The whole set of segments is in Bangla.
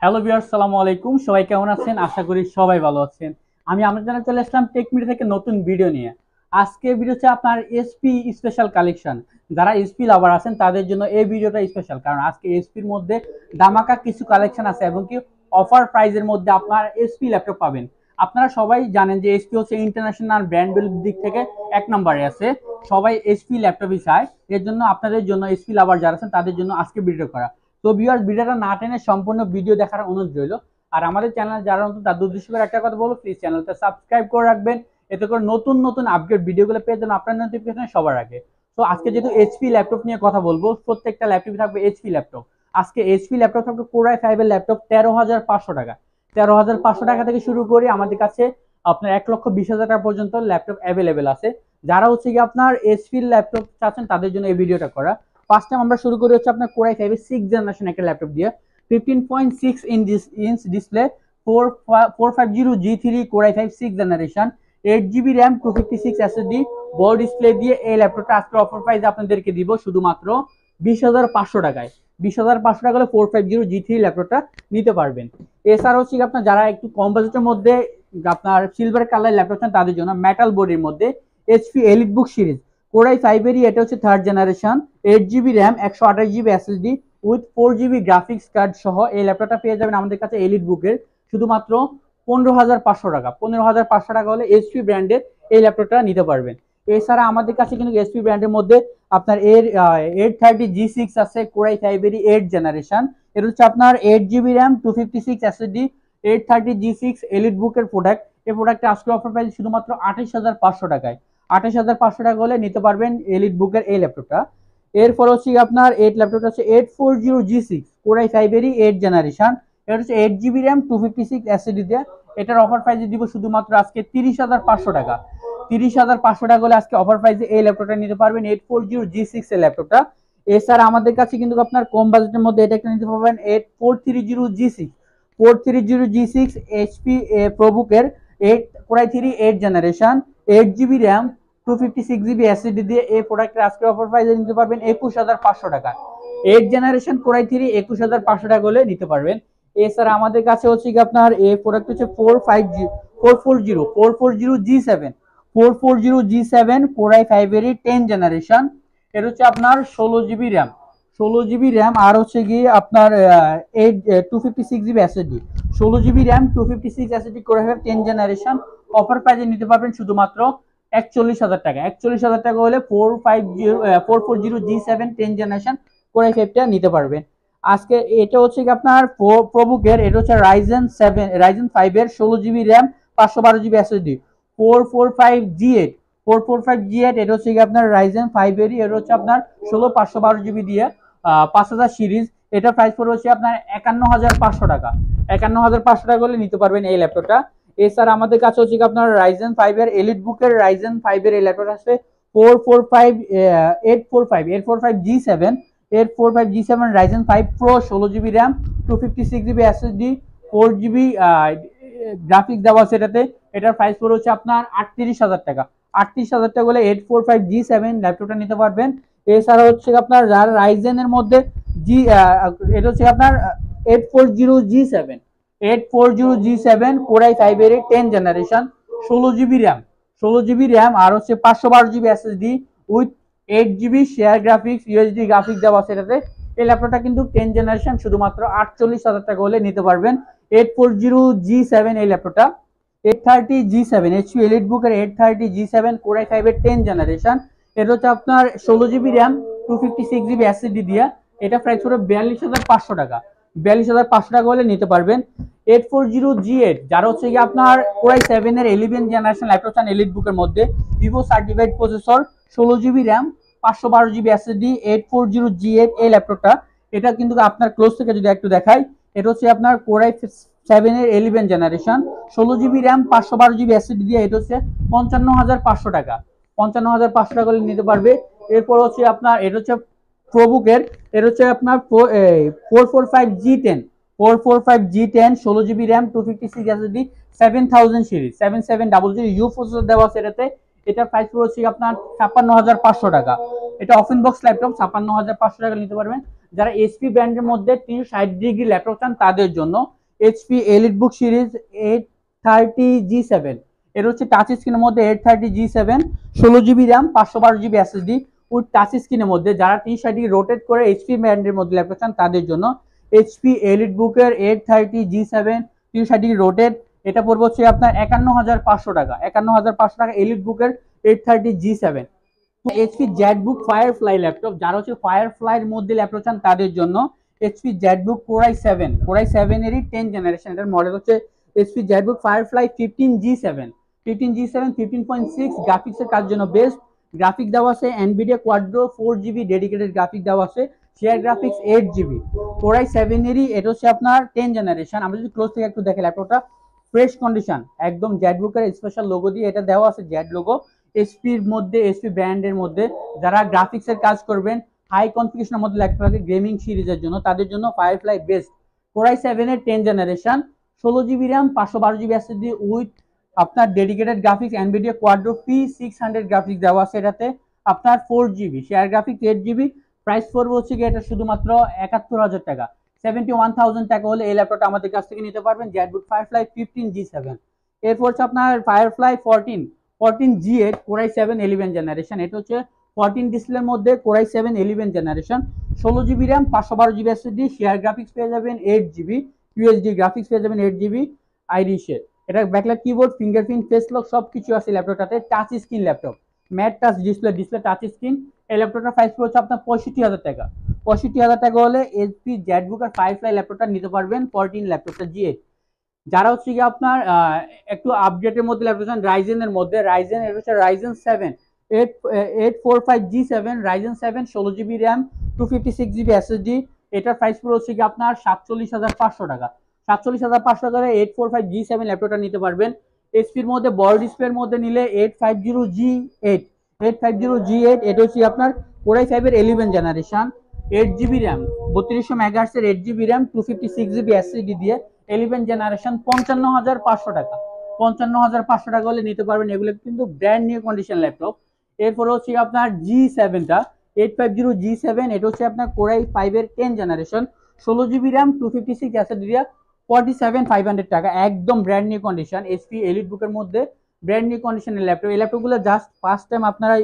হ্যালো ভিউয়ার্স, আসসালামু আলাইকুম। সবাই কেমন আছেন? আশা করি সবাই ভালো আছেন। আমি আমাদের চ্যানেলে চলে আসলাম টেক মিডিয়া থেকে নতুন ভিডিও নিয়ে। আজকে ভিডিও হচ্ছে আপনার এসপি স্পেশাল কালেকশন। যারা এসপি লাভার আছেন তাদের জন্য এই ভিডিওটা স্পেশাল, কারণ আজকে এসপির মধ্যে ধামাকা কিছু কালেকশন আছে এবং কি অফার প্রাইজের মধ্যে আপনার এসপি ল্যাপটপ পাবেন। আপনারা সবাই জানেন যে এসপি হচ্ছে ইন্টারন্যাশনাল ব্র্যান্ড ভ্যালুর দিক থেকে এক নম্বরে আছে। সবাই এসপি ল্যাপটপই চায়। এর জন্য আপনাদের জন্য এসপি লাভার যারা আছেন তাদের জন্য আজকে ভিডিও করা। তো ভিউয়ার্স, ভিডিওটা না টেনে সম্পূর্ণ ভিডিও দেখার অনুরোধ রইল। আর আমাদের চ্যানেল যারা নতুন তাদের উদ্দেশ্য করে একটা কথা বলবো, প্লিজ চ্যানেলটা সাবস্ক্রাইব করে রাখবেন। এতে করে নতুন নতুন আপডেট ভিডিওগুলো পেয়ে যাবেন আপনার নোটিফিকেশন সবার আগে। তো আজকে যেহেতু এইচপি ল্যাপটপ নিয়ে কথা বলবো, প্রত্যেকটা ল্যাপটপ থাকবে এইচপি ল্যাপটপ। আজকে এইচপি ল্যাপটপ থাকবে কোরাই 5 এর ল্যাপটপ 13,500 টাকা। 13,500 টাকা থেকে শুরু করে আমাদের কাছে আপনার 1,20,000 টাকা পর্যন্ত ল্যাপটপ অ্যাভেলেবেল আছে। যারা হচ্ছে কি আপনার এইচপি ল্যাপটপ চাচ্ছেন তাদের জন্য এই ভিডিওটা করা। ফার্স্ট টাইম আমরা শুরু করি হচ্ছে আপনার কোরাই 5 এর 6th জেনারেশন একটা ল্যাপটপ দিয়ে। 15.6 inch display, 450 G3 core i 5 6th generation, 8 GB RAM, 256 SSD, বড় ডিসপ্লে দিয়ে এই ল্যাপটপটা আজকে অফার প্রাইস আপনাদেরকে দিব শুধুমাত্র 20,500 টাকায়। 20,500 টাকা হলে 450 G3 ল্যাপটপটা নিতে পারবেন। এছাড়া হচ্ছে আপনার যারা একটু কম বাজেটের মধ্যে আপনার সিলভার কালার ল্যাপটপ চান তাদের জন্য মেটাল বডির মধ্যে এইচপি এলিট বুক সিরিজ কোরাই 5 এরই এটা হচ্ছে 3rd generation, 8 GB RAM, 128 GB SSD with 4 GB graphics card সহ এই ল্যাপটপটা পেয়ে যাবেন আমাদের কাছে এলিট বুকের শুধুমাত্র 15,500 টাকা। 15,500 টাকা হলে এইচপি ব্র্যান্ডের এই ল্যাপটপটা নিতে পারবেন। এছাড়া আমাদের কাছে কিন্তু এইচপি ব্র্যান্ডের মধ্যে আপনার এর 830 G6 আছে কোরাই 5 এরই 8th জেনারেশন। এটা হচ্ছে আপনার 8 GB RAM, 256 SSD, 830 G6 elite বুকের প্রোডাক্ট। এই প্রোডাক্টটা আজকে অফার প্রাইস শুধুমাত্র 28,500 টাকায়। 28,500 টাকা হলে নিতে পারবেন এলিট বুকের এই ল্যাপটপটা। এরপর হচ্ছে আপনার 8 ল্যাপটপটা হচ্ছে 840 G6 কোরাই 5 এরই 8th জেনারেশন। এটা হচ্ছে 8 GB র্যাম, 256 SSD দিয়ে। এটার অফার প্রাইসে দিব শুধুমাত্র আজকে 30,500 টাকা। 30,500 টাকা হলে আজকে অফার প্রাইসে এই ল্যাপটপটা নিতে পারবেন, 840 G6 এর ল্যাপটপটা। এছাড়া আমাদের কাছে কিন্তু আপনার কম বাজেটের মধ্যে এটা একটা নিতে পারবেন 8430 G6। 430 G6 এইচপি প্রোবুকের 8 core i 3 8 generation, 8 GB RAM, 256 GB SSD দিয়ে এই প্রোডাক্টের আজকে অফার প্রাইসে নিতে পারবেন 21,500 টাকা। 8 জেনারেশন কোরাই 3 21,500 টাকা হলে নিতে পারবেন। এছাড়া আমাদের কাছে হচ্ছে কি আপনার এই প্রোডাক্ট হচ্ছে 440 G7 কোরাই 5 এর 10 জেনারেশন। এটা হচ্ছে আপনার 16 GB র্যাম, 16 GB র্যাম, আর হচ্ছে গিয়ে আপনার 256 GB SSD। 16 GB RAM, 256 SSD core i 5 10 generation offer প্রাইসে নিতে পারবেন শুধুমাত্র 41,000 টাকা। 41,000 টাকা হলে 440 G7 10 জেনারেশন কোরাই 5টা নিতে পারবেন। আজকে এটা হচ্ছে কি আপনার প্রবুকের, এটা হচ্ছে রাইজেন 5 এর 16 GB RAM, 512 GB SSD, 445G8। 445G8 এটা হচ্ছে কি আপনার রাইজেন 5 এরই, এটা হচ্ছে আপনার 512 GB দিয়ে 5000 সিরিজ। এটা প্রাইস পড়বে হচ্ছে আপনার 51,500 টাকা। 51,500 টাকা হলে নিতে পারবেন এই ল্যাপটপটা। এছাড়া আমাদের কাছে হচ্ছে আপনার রাইজেন 5 এর এলিট বুকের রাইজেন 5 এর এই ল্যাপটপ আছে 845G7 Ryzen 5 pro, 16 GB RAM, 256 GB SSD, 4 GB graphics দেওয়া আছে এটাতে। এটার প্রাইস পড়ে হচ্ছে আপনার 38,000 টাকা। 38,000 টাকা হলে 845G7 ল্যাপটপটা নিতে পারবেন। এছাড়া হচ্ছে আপনার যারা রাইজেনের মধ্যে এটা হচ্ছে আপনার 840G7 কোরাই 5 এর 10 generation, 16 GB RAM, 16 GB RAM, আর হচ্ছে 512 GB SSD with 8 GB share graphics UHD graphics দেওয়া আছে এটাতে। এই ল্যাপটপটা কিন্তু 10 জেনারেশন শুধুমাত্র 48,000 টাকা হলে নিতে পারবেন 840G7 এই ল্যাপটপটা। 830G7 এইচপি এলিট বুকের 830G7 কোরাই 5 এর 10 জেনারেশন। এটা হচ্ছে আপনার 16 GB র্যাম, 256 GB SSD দিয়ে। এটা প্রাইস পড়বে 42,500 টাকা। 42,500 টাকা হলে নিতে পারবেন 840G8। যারা হচ্ছে কি আপনার কোরাই 7 এর 11 জেনারেশন ল্যাপটপ চান এলিট বুকের মধ্যে, Vivo certified processor, 16 GB RAM, 512 GB SSD, 840G8 এই ল্যাপটপটা। এটা কিন্তু আপনার ক্লোজ থেকে যদি একটু দেখাই, এটা হচ্ছে আপনার কোরাই 7 এর 11 generation, 16 GB RAM, 512 GB SSD দিয়ে। এটা হচ্ছে 55,500 টাকা। 55,500 টাকা করে নিতে পারবে। এরপর হচ্ছে আপনার এটা হচ্ছে প্রবুকের, এটা হচ্ছে আপনার 445G10 16 GB RAM, 256 SSD, 7000 series, 7700 processor দেওয়া আছে এটাতে। এটার প্রাইস পড়ছে আপনার 56,500 টাকা। এটা ওপেন বক্স ল্যাপটপ, 56,500 টাকা নিতে পারবেন। যারা এইচপি ব্র্যান্ডের মধ্যে 360 ডিগ্রি ল্যাপটপ চান তাদের জন্য এইচপি এলিটবুক সিরিজ 830G7, এটা হচ্ছে টাচ স্ক্রিনের মধ্যে 830G7, 16 GB RAM, 512 GB SSD with touch স্ক্রিনের মধ্যে। যারা 360 ডিগ্রি রোটেট করে এইচপি ব্র্যান্ডের মধ্যে ল্যাপটপ চান তাদের জন্য এইচপি এলিটবুকের 830G7 360 ডিগ্রি রোটেট, এটা পড়বে হচ্ছে আপনার 51,500 টাকা। 51,500 টাকা এলিটবুকের 830G7। HP Jetbook firefly laptop, যারা হচ্ছে ফায়ারফ্লাইয়ের মধ্যে ল্যাপটপ চান তাদের জন্য এইচপি জেটবুক কোরাই 7 এরই 10 জেনারেশন, এটার মডেল হচ্ছে HP Jetbook firefly 15G7। 15G7 গ্রাফিক্সের কাজের জন্য বেস্ট। গ্রাফিক দেওয়া আছে এনভিডিয়া কোয়াড্রো 4GB ডেডিকেটেড গ্রাফিক দেওয়া আছে, শেয়ার গ্রাফিক্স 8GB। কোরাই 7 এরই এটা হচ্ছে আপনার 10 জেনারেশন। আমরা যদি ক্লোজ থেকে একটু দেখি ল্যাপটপটা ফ্রেশ কন্ডিশন, একদম জেটবুকের স্পেশাল লোগো দিয়ে এটা দেওয়া আছে, জেট লোগো। এইচপির মধ্যে, এইচপি ব্র্যান্ডের মধ্যে যারা গ্রাফিক্সের কাজ করবেন, হাই কনফিগারেশনের মধ্যে ল্যাপটপ গেমিং সিরিজের জন্য, তাদের জন্য ফায়ারফ্লাই বেস্ট। কোরাই 7 এর 10 generation, 16 GB RAM, 512 GB SSD with আপনার dedicated graphics Nvidia Quadro P600 graphics দেওয়া আছে। এটাতে আপনার 4GB share graphics 8GB। Price পড়বে হচ্ছে কি এটা শুধুমাত্র 71,000 টাকা। 71,000 টাকা হলে এই ল্যাপটপটা আমাদের কাছ থেকে নিতে পারবেন, জেটবুক ফায়ারফ্লাই 15G7। এরপর হচ্ছে আপনার ফায়ারফ্লাই 14G8 কোরাই 7 11 জেনারেশন, এটা হচ্ছে 14 ডিসপ্লের মধ্যে core i 7 11 generation, 16 GB RAM, 512 GB SSD, share graphics পেয়ে যাবেন 8GB, ইউএসডি গ্রাফিক্স পেয়ে যাবেন 8GB আইরিশের। এটা backlight keyboard, fingerprint, face lock সবকিছু আছে ল্যাপটপটাতে। Touch screen laptop, matte touch display touch screen. এই ল্যাপটপটার প্রাইস পড়ছে আপনার 65,000 টাকা। 65,000 টাকা হলে এইচপি জেটবুক আর ফায়ারফ্লাই ল্যাপটপটা নিতে পারবেন, 14 ল্যাপটপটা G8। যারা হচ্ছে কি আপনার একটু আপডেটের মধ্যে ল্যাপটপ রাইজেনের মধ্যে, রাইজেন এটা হচ্ছে Ryzen 7 845G7, Ryzen 7, 16 GB RAM, 256 GB SSD। এটার প্রাইস পুরো হচ্ছে কি আপনার 47,500 টাকা। 47,500 টাকা 845G7 ল্যাপটপটা নিতে পারবেন। এইচপির মধ্যে বড় ডিসপ্লের মধ্যে নিলে 850G8, 850G8, এটা হচ্ছে আপনার কোরাই 5 এর 11 জেনারেশন, 8GB র্যাম, 3200 MHz এর 8GB র্যাম, 256 GB SSD দিয়ে 11 জেনারেশন, 55,500 টাকা। 55,500 টাকা হলে নিতে পারবেন। এগুলো কিন্তু ব্র্যান্ড নিউ কন্ডিশন ল্যাপটপ। এরপরে হচ্ছে আপনার G7টা 850G7, এটা হচ্ছে আপনার কোরাই 5 এর 10 জেনারেশন, 16GB র্যাম, 256 SSD দিয়ে 47,500 টাকা। একদম ব্র্যান্ড নিউ কন্ডিশন, এইচপি এলিটবুকের মধ্যে ব্র্যান্ড নিউ কন্ডিশনের ল্যাপটপ। এই ল্যাপটপগুলো জাস্ট ফার্স্ট টাইম আপনারা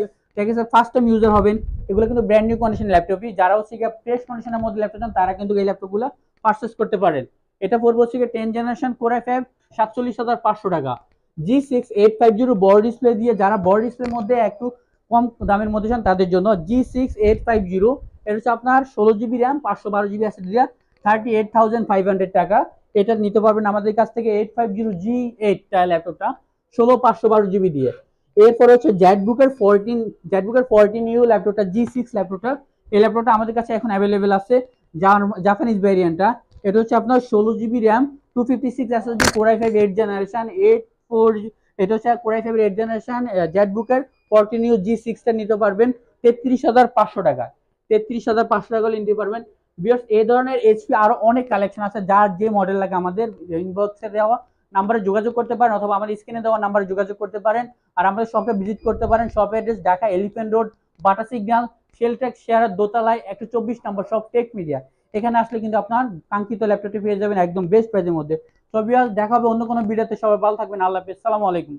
ফার্স্ট টাইম ইউজার হবেন। এগুলো কিন্তু ব্র্যান্ড নিউ কন্ডিশন ল্যাপটপই। যারা হচ্ছে ফ্রেশ কন্ডিশনের মধ্যে ল্যাপটপ চান তারা কিন্তু এই ল্যাপটপগুলো পারচেজ করতে পারেন। এটা পড়বে হচ্ছে 10 জেনারেশন কোরাই 5, 47,500 টাকা। G6 850 বড় ডিসপ্লে দিয়ে, যারা বড় ডিসপ্লের মধ্যে একটু কম দামের মধ্যে চান তাদের জন্য G6 850, এটা হচ্ছে আপনার 16GB র্যাম, 512 GB SSD দিয়ে 38,500 টাকা। এটা নিতে পারবেন আমাদের কাছ থেকে 850G8 ল্যাপটপটা 16,512 GB দিয়ে। এরপরে হচ্ছে জেটবুকের 14U ল্যাপটপটা, G6 ল্যাপটপটা। এই ল্যাপটপটা আমাদের কাছে এখন অ্যাভেলেবেল আছে, জাপানিজ ভ্যারিয়েন্টটা। এটা হচ্ছে আপনার 16GB RAM, 256 SSD, core i 5 8 generation, 84, এটা হচ্ছে কোরাই 5 8 জেনারেশন জেটবুকের 14U G6 টা নিতে পারবেন 33,500 টাকা। 33,500 টাকা হলে নিতে পারবেন। ভিউয়ার্স, এই ধরনের এইচপি আরো অনেক কালেকশন আছে, যার যে মডেল লাগে আমাদের ইনবক্সে দেওয়া নাম্বারে যোগাযোগ করতে পারেন, অথবা আমাদের স্ক্রিনে দেওয়া নাম্বারে যোগাযোগ করতে পারেন। আর আমাদের শপে ভিজিট করতে পারেন। Shop address Dhaka elephant road, বাটা সিগন্যাল, শেলটেক শেয়ারের দোতলায় 124 নম্বর শপ, টেক মিডিয়া। এখানে আসলে কিন্তু আপনার কাঙ্ক্ষিত ল্যাপটপটি পেয়ে যাবেন একদম বেস্ট প্রাইসের মধ্যে। তো ভিউয়ার্স, দেখা হবে অন্য কোনো ভিডিওতে। সবাই ভালো থাকবেন। আল্লাহ হাফেজ, আসসালামু আলাইকুম।